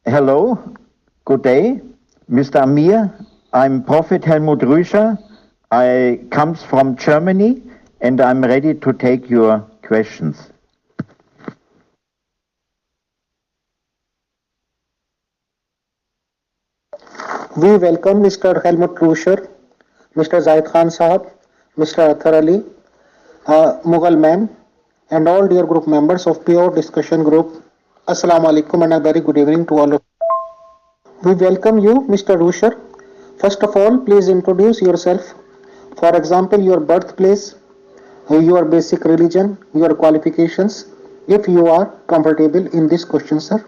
Hello, good day, Mr. Ameer. I'm Prophet Helmut Ruscher. I comes from Germany and I'm ready to take your questions. We welcome Mr. Helmut Ruscher, Mr. Zaid Khan Sahab, Mr. Athar Ali, Mughal man, and all dear group members of Pure Discussion Group. Assalamu alaikum and a very good evening to all of you. We welcome you, Mr. Ruscher. First of all, please introduce yourself. For example, your birthplace, your basic religion, your qualifications, if you are comfortable in this question, sir.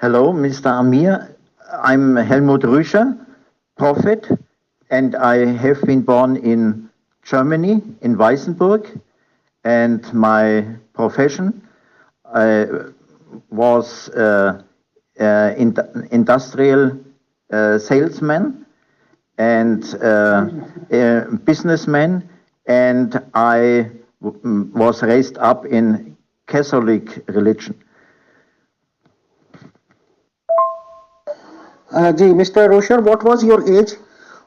Hello, Mr. Ameer. I'm Helmut Ruscher, Prophet, and I have been born in Germany, in Weissenburg, and my profession was industrial salesman and businessman, and I was raised up in Catholic religion. Mr. Ruscher, what was your age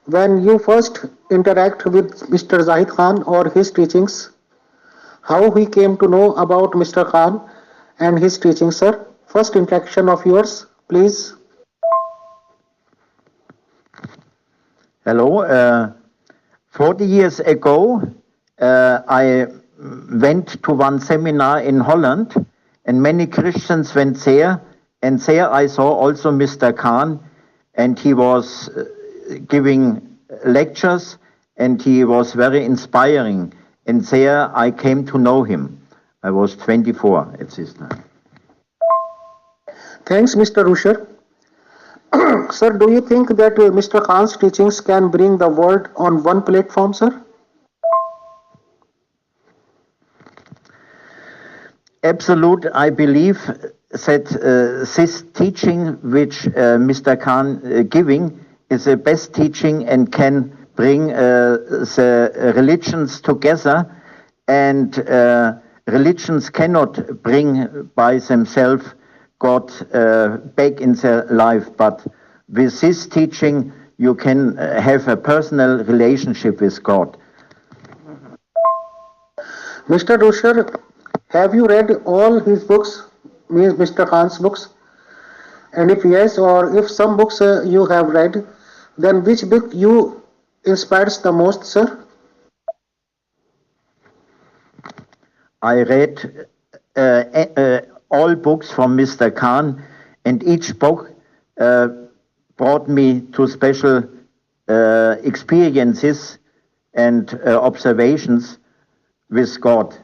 when you first interact with Mr. Zahid Khan or his teachings? How he came to know about Mr. Khan and his teachings, sir? First interaction of yours, please. Hello. 40 years ago, I went to one seminar in Holland, and many Christians went there, and there I saw also Mr. Khan, and he was giving lectures, and he was very inspiring, and there I came to know him. I was 24 at this time. Thanks, Mr. Ruscher. Sir, do you think that Mr. Khan's teachings can bring the world on one platform, sir? Absolute, I believe that this teaching which Mr. Khan giving is the best teaching and can bring the religions together, and religions cannot bring by themselves God back in their life, but with this teaching you can have a personal relationship with God. Mr. Ruscher, have you read all his books, means Mr. Khan's books? And if yes, or if some books you have read, then which book you inspires the most, sir? I read all books from Mr. Khan, and each book brought me to special experiences and observations with God,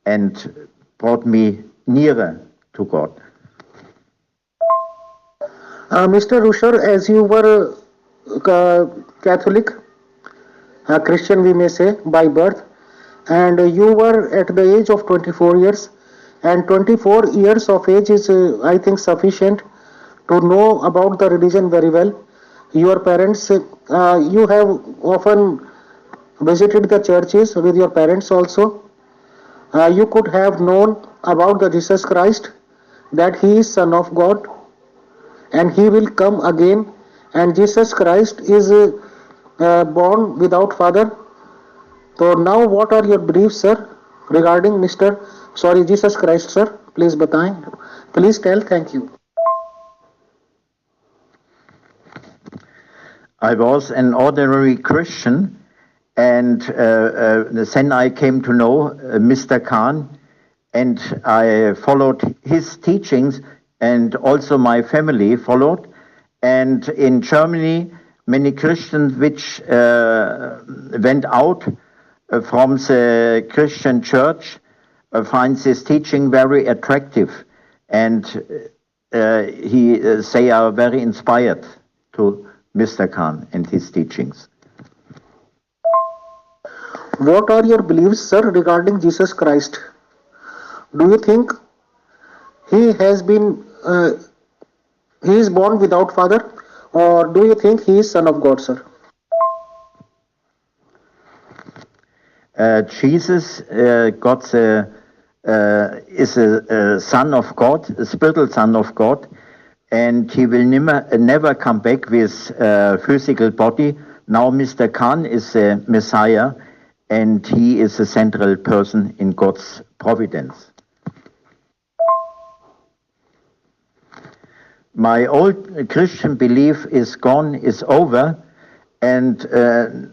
and brought me nearer to God. Mr. Ruscher, as you were Catholic, Christian we may say, by birth, and you were at the age of 24 years, and 24 years of age is, I think, sufficient to know about the religion very well. Your parents, you have often visited the churches with your parents also. You could have known about the Jesus Christ, that he is Son of God and he will come again, and Jesus Christ is born without father. So now what are your beliefs, sir, regarding Jesus Christ, sir? Please बताएं. Please tell. Thank you. I was an ordinary Christian, and then I came to know Mr. Khan, and I followed his teachings, and also my family followed. And in Germany, many Christians which went out from the Christian church find this teaching very attractive, and they are very inspired to Mr. Khan and his teachings. What are your beliefs, sir, regarding Jesus Christ? Do you think he has been he is born without father, or do you think he is Son of God, sir? Jesus got the is a son of God, a spiritual son of God, and he will never come back with a physical body. Now Mr. Khan is a Messiah, and he is a central person in God's providence. My old Christian belief is gone, is over, and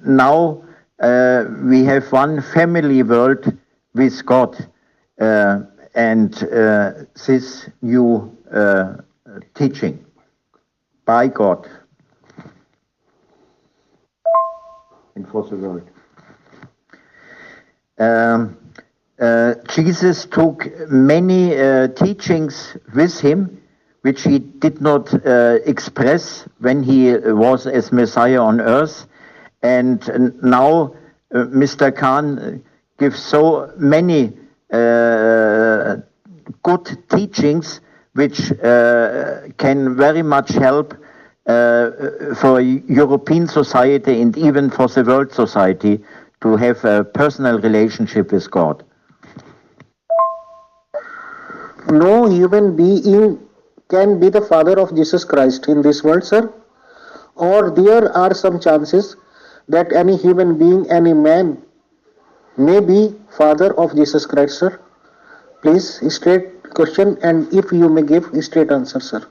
now we have one family world with God, and this new teaching by God and for the world. Jesus took many teachings with him, which he did not express when he was as Messiah on earth. And now Mr. Khan gives so many good teachings which can very much help for European society and even for the world society to have a personal relationship with God. No human being can be the father of Jesus Christ in this world, sir? Or there are some chances that any human being, any man, may be father of Jesus Christ, sir? Please, straight question, and if you may give a straight answer, sir.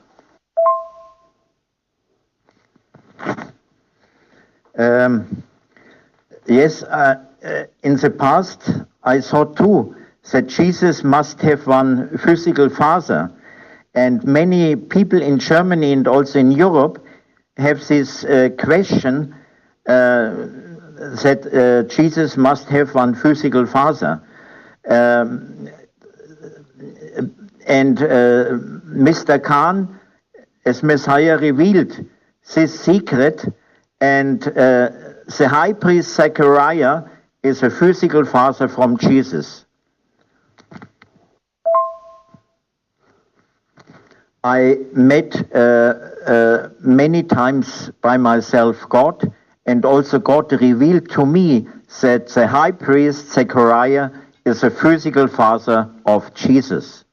Yes, in the past I thought too that Jesus must have one physical father, and many people in Germany and also in Europe have this question that Jesus must have one physical father. And Mr. Khan, as Messiah, revealed this secret, and the high priest Zechariah is a physical father from Jesus. I met many times by myself God, and also God revealed to me that the high priest Zechariah is a physical father of Jesus.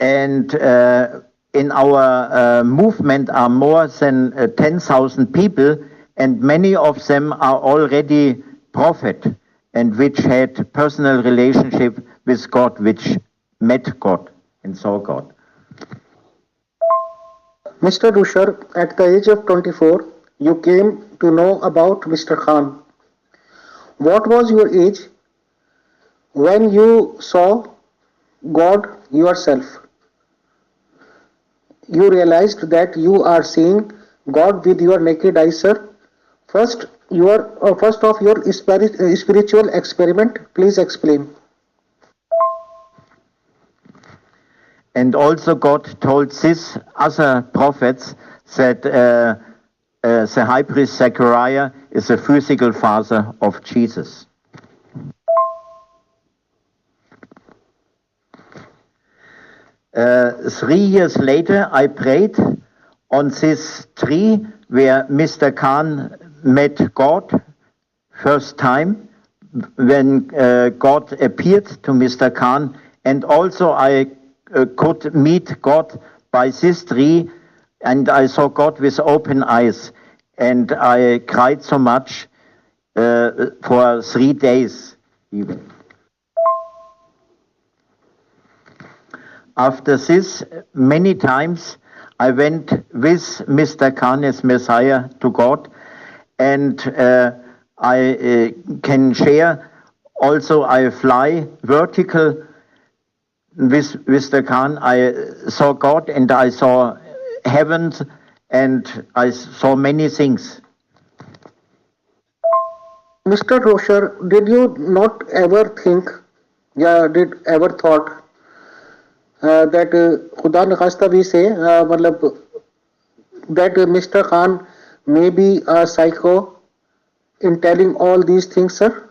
And in our movement are more than 10,000 people, and many of them are already prophet, and which had personal relationship with God, which met God and saw God. Mr. Ruscher, at the age of 24, you came to know about Mr. Khan. What was your age when you saw God yourself? You realized that you are seeing God with your naked eyes, sir. First of your spiritual experiment, please explain. And also God told these other prophets that the high priest Zechariah is a physical father of Jesus. Three years later, I prayed on this tree where Mr. Khan met God first time, when God appeared to Mr. Khan, and also I could meet God by this tree, and I saw God with open eyes, and I cried so much for 3 days even. After this, many times I went with Mr. Khan as Messiah to God, and I can share also. I fly vertical with Mr. Khan. I saw God and I saw heavens and I saw many things. Mr. Ruscher, did you not ever think, did ever thought that खुदा न खास्ता we say मतलब that Mr. Khan may be a psycho in telling all these things, sir?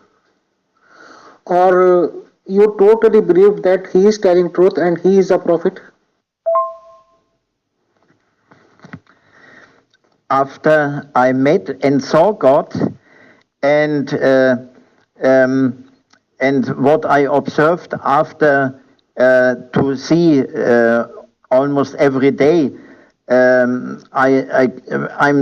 Or you totally believe that he is telling truth and he is a prophet? After I met and saw God, and and what I observed after to see almost every day, I'm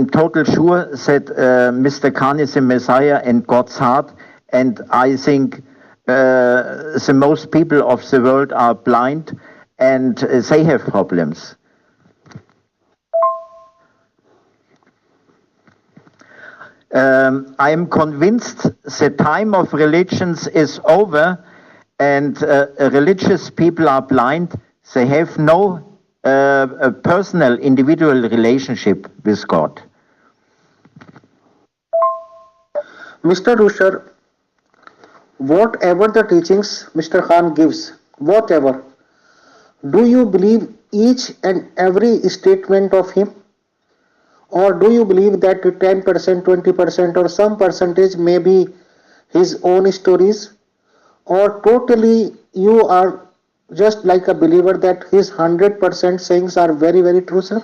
total sure that Mr. Khan is a Messiah and God's heart, and I think the most people of the world are blind and they have problems. I am convinced the time of religions is over, and religious people are blind. They have no a personal, individual relationship with God. Mr. Ruscher, whatever the teachings Mr. Khan gives, whatever, do you believe each and every statement of him? Or do you believe that 10%, 20% or some percentage may be his own stories? Or totally you are just like a believer that his 100% sayings are very, very true, sir?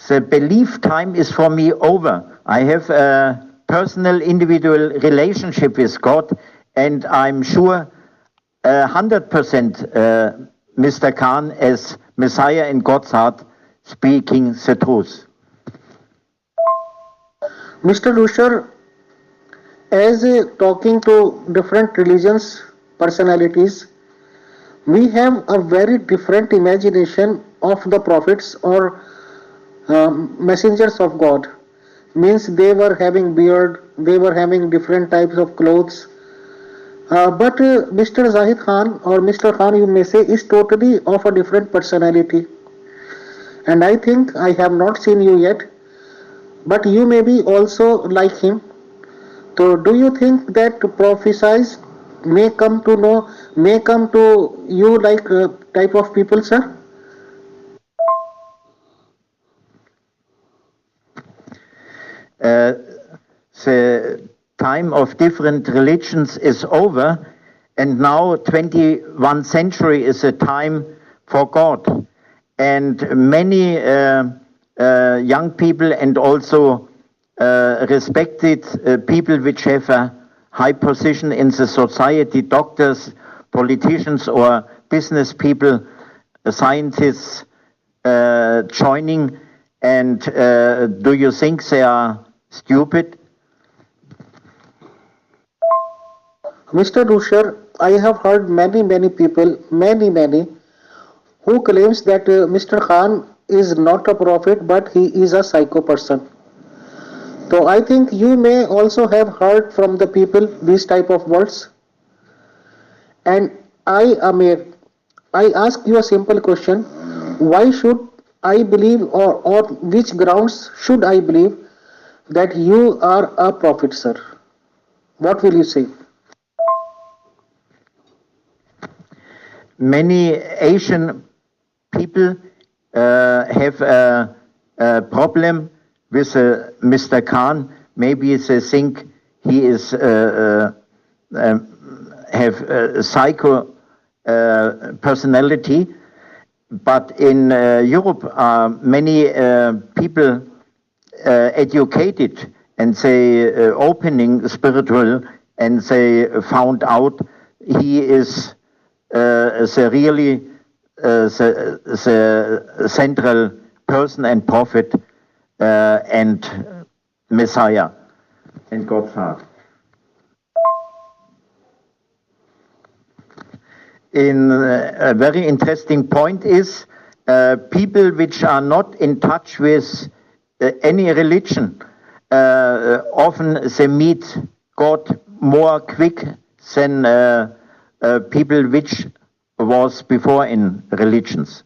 The belief time is for me over. I have a personal, individual relationship with God, and I'm sure 100% Mr. Khan as Messiah in God's heart speaking the truth. Mr. Ruscher, as talking to different religions, personalities, we have a very different imagination of the prophets or messengers of God. Means they were having beard, they were having different types of clothes. But Mr. Zahid Khan or Mr. Khan, you may say, is totally of a different personality. And I think I have not seen you yet, but you may be also like him. So do you think that prophesies may come to know, may come to you like type of people, sir? The time of different religions is over, and now 21st century is a time for God. And many young people and also respected people which have a high position in the society, doctors, politicians or business people, scientists joining. And do you think they are stupid? Mr. Ruscher, I have heard many people, many, who claims that Mr. Khan is not a prophet, but he is a psycho person. So I think you may also have heard from the people these type of words. And I, Amir, I ask you a simple question. Why should I believe or which grounds should I believe that you are a prophet, sir? What will you say? Many Asian people have a problem with Mr. Khan. Maybe they think he is have a psycho personality, but in Europe many people educated and they opening spiritual, and they found out he is the really the central person and prophet and Messiah and God's heart. In a very interesting point is people which are not in touch with any religion often they meet God more quick than people which was before in religions.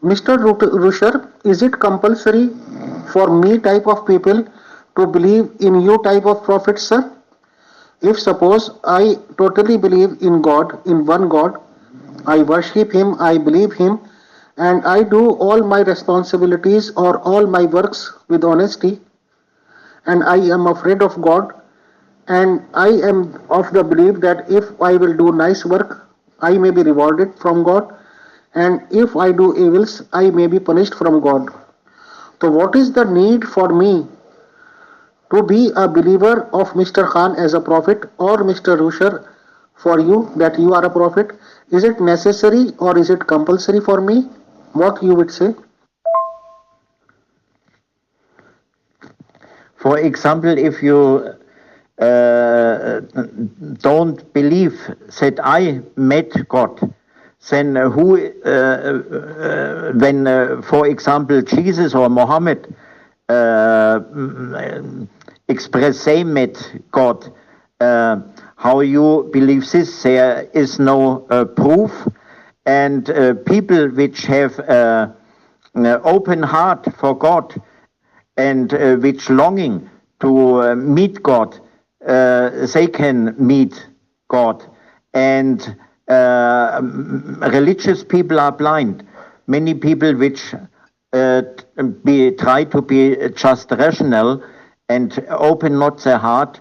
Mr. Ruscher, is it compulsory for me type of people to believe in you type of prophet, sir? If suppose I totally believe in God, in one God, I worship him, I believe him, and I do all my responsibilities or all my works with honesty, and I am afraid of God, and I am of the belief that if I will do nice work, I may be rewarded from God, and if I do evils, I may be punished from God. So, what is the need for me to be a believer of Mr. Khan as a prophet or Mr. Rusher for you that you are a prophet? Is it necessary or is it compulsory for me? What you would say? For example, if you don't believe that I met God, then when, for example, Jesus or Mohammed express they met God, how you believe this? There is no proof, and people which have open heart for God and which longing to meet God, they can meet God. And religious people are blind. Many people which try to be just rational and open not their heart,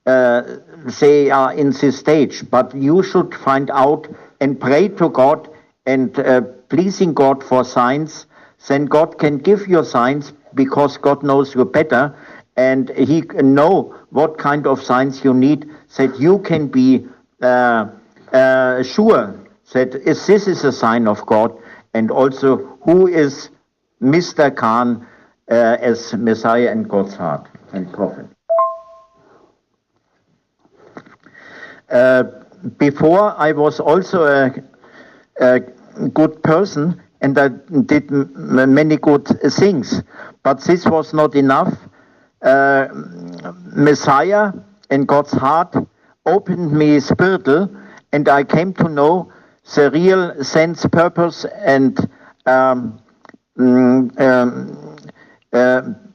they are in this stage. But you should find out and pray to God and pleasing God for signs. Then God can give you signs because God knows you better and He know what kind of signs you need, that you can be sure that this is a sign of God, and also who is Mr. Khan as Messiah and God's heart and prophet. Before I was also a good person and I did many good things, but this was not enough. Messiah and God's heart opened me spiritual, and I came to know the real sense, purpose, and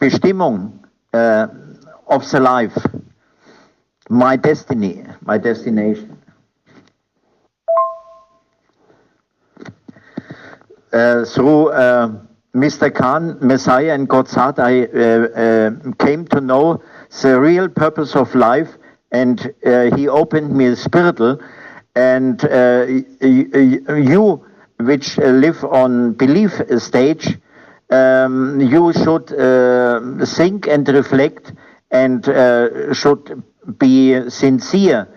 Bestimmung of the life, my destiny, my destination. Through Mr. Khan, Messiah and God's heart, I came to know the real purpose of life, and he opened me spiritual. And you, which live on belief stage, you should think and reflect, and should be sincere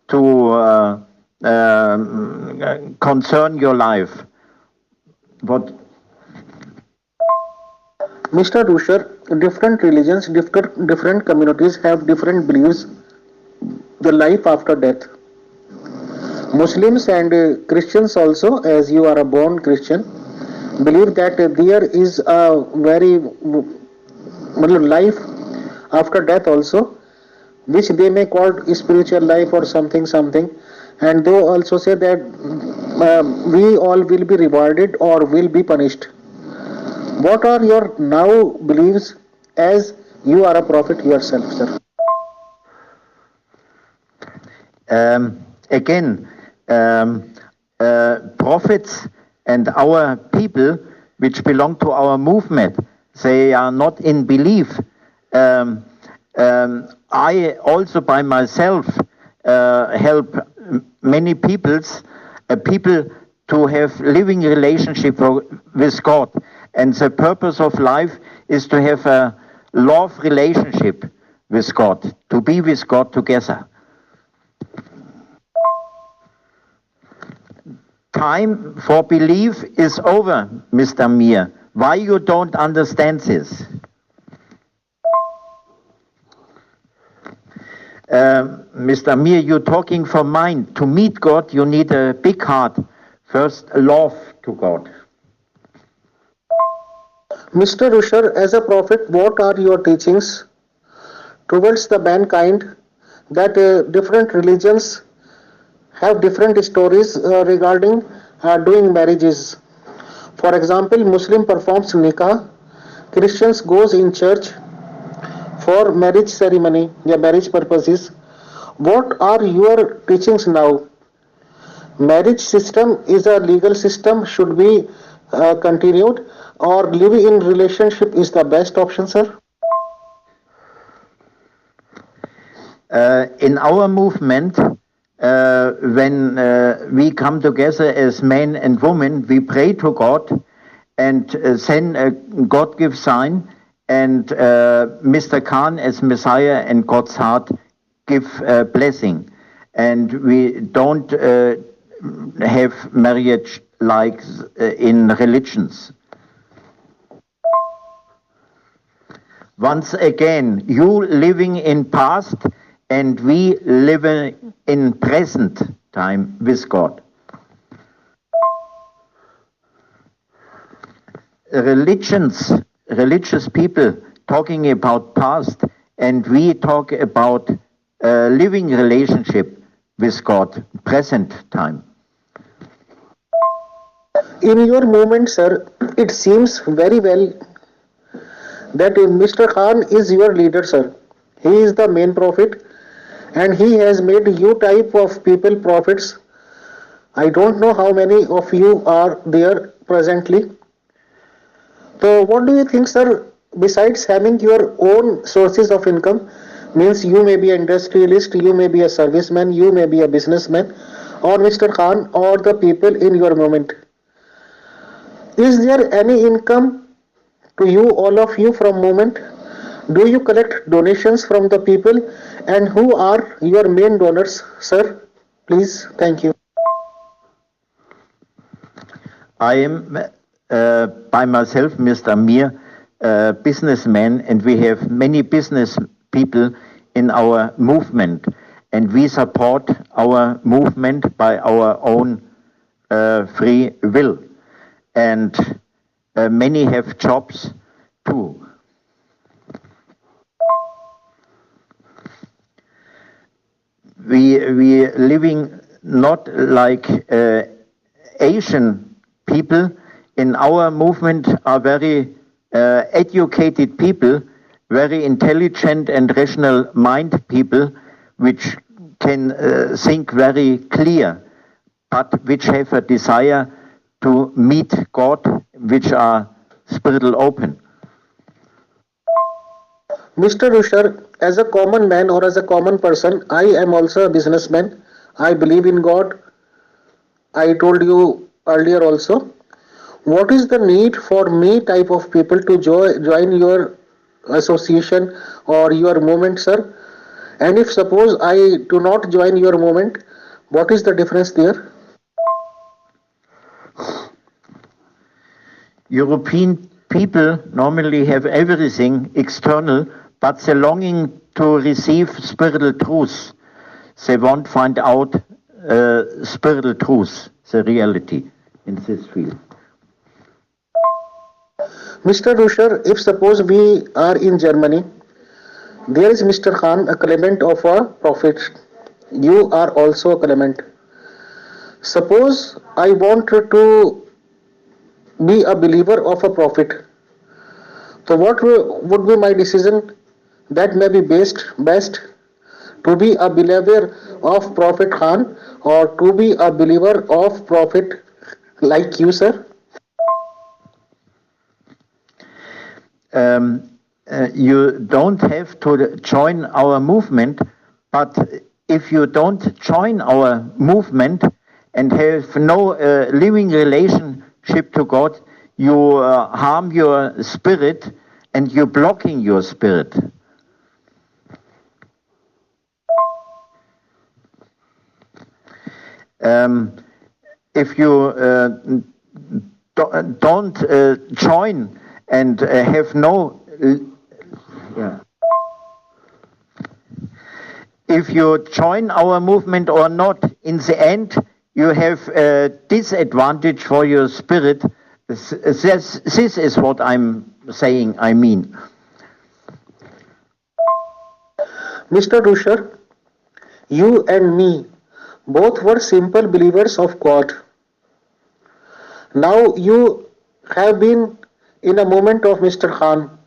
to concern your life. What? Mr. Rusher, different religions, different communities have different beliefs, the life after death. Muslims and Christians also, as you are a born Christian, believe that there is a very life after death also, which they may call spiritual life or something, and they also say that we all will be rewarded or will be punished. What are your now beliefs as you are a prophet yourself, sir? Again, prophets and our people which belong to our movement, they are not in belief. I also by myself help many people to have living relationship with God. And the purpose of life is to have a love relationship with God, to be with God together. Time for belief is over, Mr. Ameer. Why you don't understand this? Mr. Ameer, you're talking from mind. To meet God, you need a big heart. First, love to God. Mr. Rusher, as a prophet, what are your teachings towards the mankind that different religions have different stories regarding doing marriages? For example, Muslim performs nikah, Christians goes in church for marriage ceremony, marriage purposes. What are your teachings now? Marriage system is a legal system, should be continued, or living in relationship is the best option, sir? In our movement, when we come together as men and women, we pray to God, and then God gives sign, and Mr. Khan as Messiah and God's heart give blessing. And we don't have marriage like in religions. Once again, you living in past and we live in present time with God. Religious people talking about past, and we talk about living relationship with God, present time. In your movement, sir, it seems very well that Mr. Khan is your leader, sir. He is the main prophet and he has made you type of people prophets. I don't know how many of you are there presently. So what do you think, sir, besides having your own sources of income, means you may be an industrialist, you may be a serviceman, you may be a businessman, or Mr. Khan, or the people in your movement. Is there any income to you, all of you from movement? Do you collect donations from the people, and who are your main donors, sir? Please, thank you. I am by myself, Mr. Ameer, businessman, and we have many business people in our movement, and we support our movement by our own free will, and many have jobs too. We living not like Asian people. In our movement are very educated people, very intelligent and rational mind people, which can think very clear, but which have a desire to meet God, which are spiritual open. Mr. Ruscher, as a common man or as a common person, I am also a businessman. I believe in God. I told you earlier also. What is the need for me type of people to join your association or your movement, sir? And if suppose I do not join your movement, what is the difference there? European people normally have everything external, but the longing to receive spiritual truth. They won't find out spiritual truth, the reality in this field. Mr. Ruscher, if suppose we are in Germany, there is Mr. Khan, a claimant of a prophet. You are also a claimant. Suppose I want to be a believer of a prophet. So what would be my decision? That may be best to be a believer of Prophet Khan or to be a believer of prophet like you, sir? You don't have to join our movement, but if you don't join our movement and have no living relationship to God, you harm your spirit and you're blocking your spirit. If you don't join and have no if you join our movement or not, in the end you have a disadvantage for your spirit. This is what I'm saying, I mean. Mr. Ruscher, you and me both were simple believers of God. Now you have been in a moment of Mr. Khan.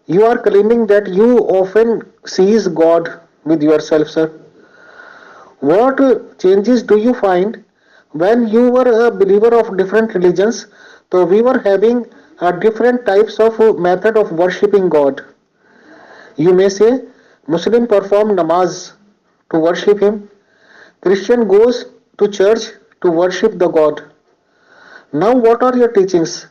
You are claiming that you often sees God with yourself, sir. What changes do you find when you were a believer of different religions? So we were having different types of method of worshipping God. You may say Muslim perform namaz to worship him, Christian goes to church to worship the God. Now what are your teachings?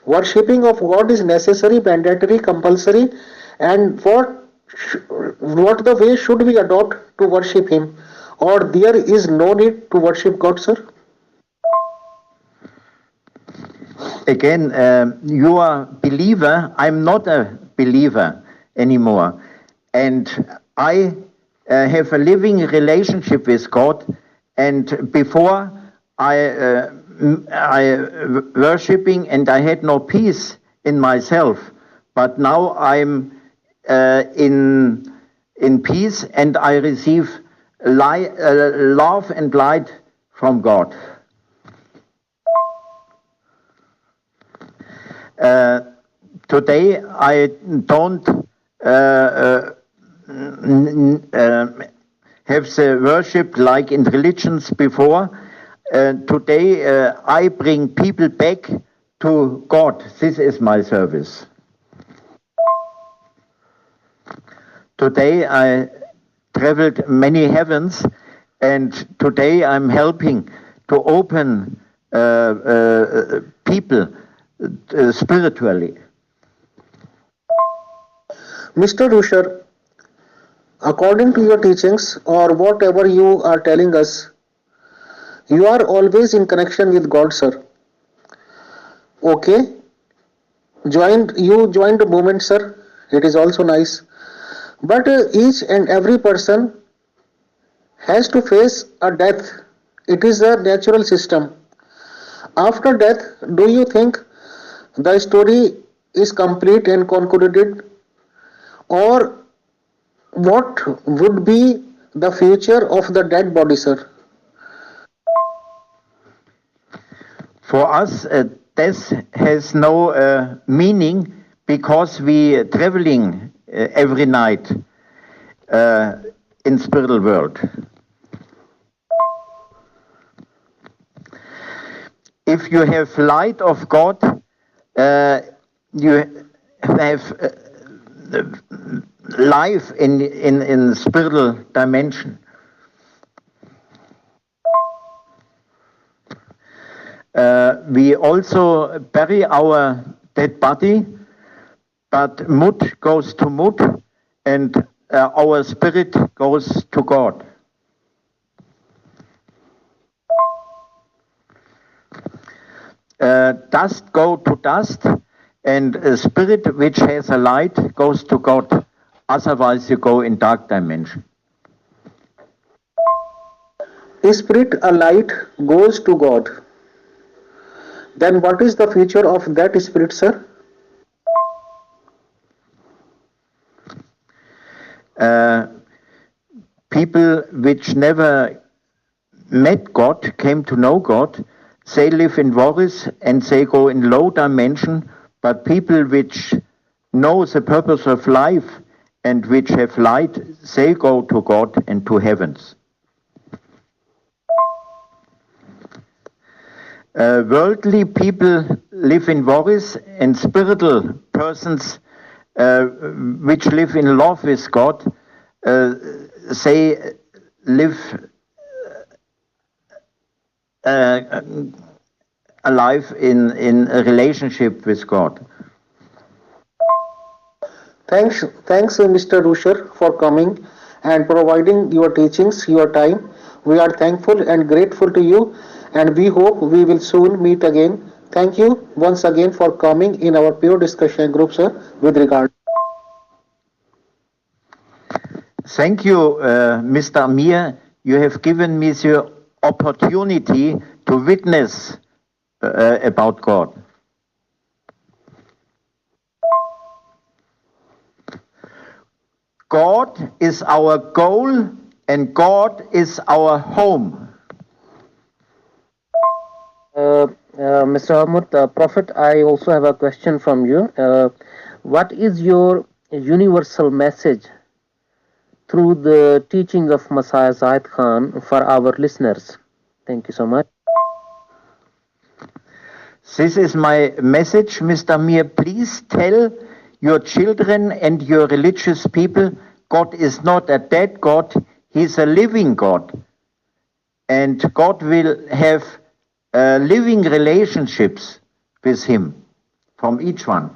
Worshipping of God is necessary, mandatory, compulsory, and what the way should we adopt to worship Him? Or there is no need to worship God, sir? Again, you are a believer. I'm not a believer anymore. And I have a living relationship with God. And before I worshipping and I had no peace in myself. But now I'm in peace and I receive love and light from God. Today I don't have the worship like in religions before. Today I bring people back to God. This is my service. Today I traveled many heavens, and today I'm helping to open people spiritually. Mr. Ruscher, according to your teachings or whatever you are telling us, you are always in connection with God, sir. Okay, you joined the movement, sir. It is also nice. But each and every person has to face a death. It is a natural system. After death, do you think the story is complete and concluded, or what would be the future of the dead body, sir? For us, death has no meaning because we traveling every night in spiritual world. If you have light of God, you have life in spiritual dimension. We also bury our dead body, but Mut goes to Mut, and our spirit goes to God. Dust go to dust, and a spirit which has a light goes to God. Otherwise, you go in dark dimension. Spirit, a light, goes to God. Then what is the future of that spirit, sir? People which never met God, came to know God, they live in worries and they go in low dimension, but people which know the purpose of life and which have light, they go to God and to heavens. Worldly people live in worries, and spiritual persons which live in love with God, they live alive in a relationship with God. Thanks, Mr. Ruscher, for coming and providing your teachings, your time. We are thankful and grateful to you, and we hope we will soon meet again. Thank you once again for coming in our pure discussion group, sir, with regard. Thank you, Mr. Ameer. You have given me the opportunity to witness about God. God is our goal and God is our home. Mr. Helmut, Prophet, I also have a question from you. What is your universal message through the teachings of Messiah Zahid Khan for our listeners? Thank you so much. This is my message, Mr. Ameer. Please tell your children and your religious people, God is not a dead God, He's a living God. and God will have living relationships with him from each one.